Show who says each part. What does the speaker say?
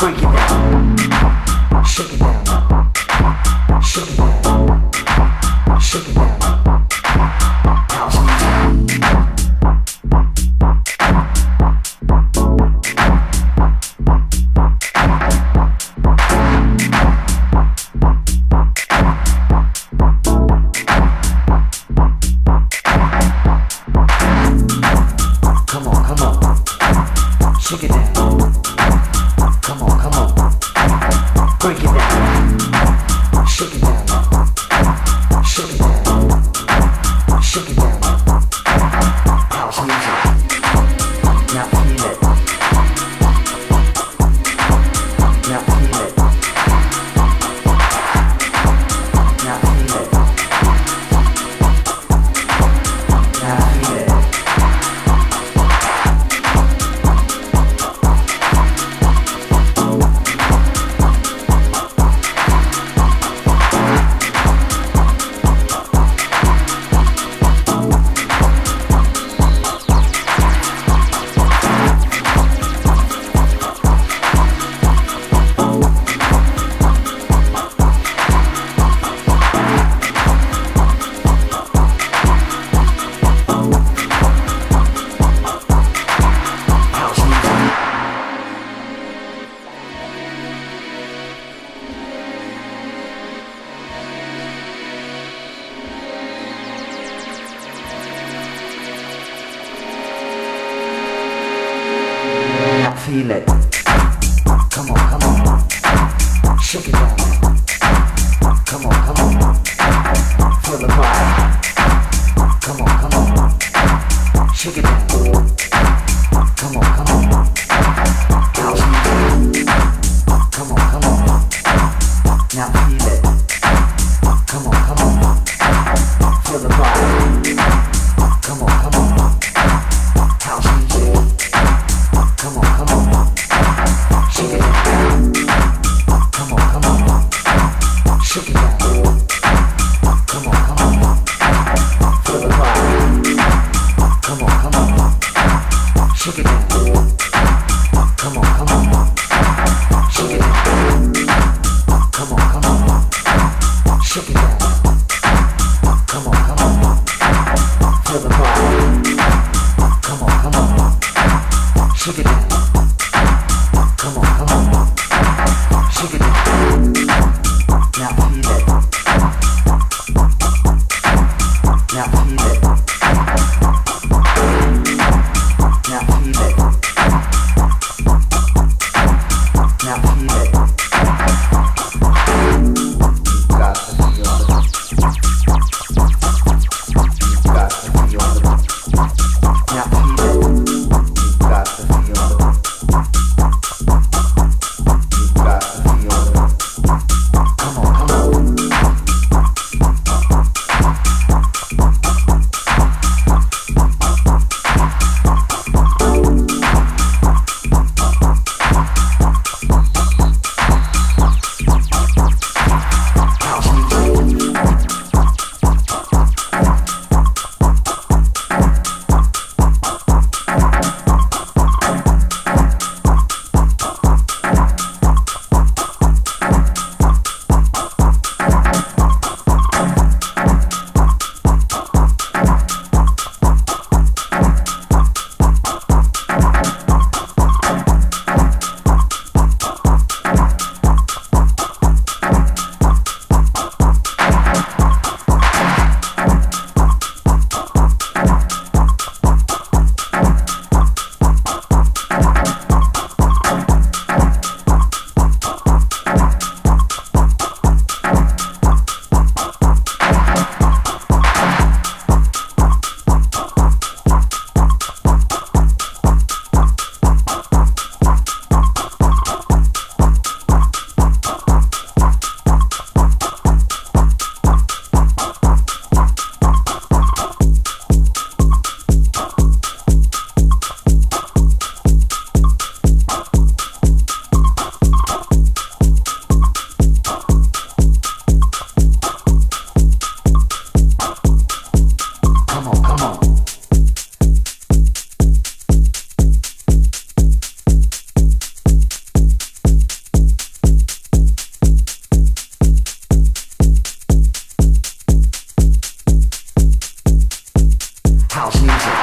Speaker 1: Break it down. Shake it down. Shake it down. Shake it down. House music. Come on, come on. Shake it down. Come on, come on. Break it down. Shake it down. Shake it down. Shake it down. House music. Now feel it. Now feel it. Now feel it. Now feel it. Feel it. Come on, come on. Shake it down. Come on, come on. Feel the vibe. Come on, come on. Shake it down. Come on, come on. House music. Come on, come on. Now feel it. Come on, come on. Feel the vibe. Come on, come on. House music. Come on, come on. Shake it down. Come on, come on. Shake it down. Come on, come on. Feel the vibe. Come on, come on. Shake it down. Come on, come on. Shake it down. Come on, come on. Shake it down. Come on, come on. Feel the vibe. Come on, come on. Shake it down. Come on, come on. Shake it down. Now feel it. Now feel it. Now feel it. Now feel it. Got to feel it. Got to feel it. Now feel it. Got to feel it. Got to feel it. Come on, come on. house music.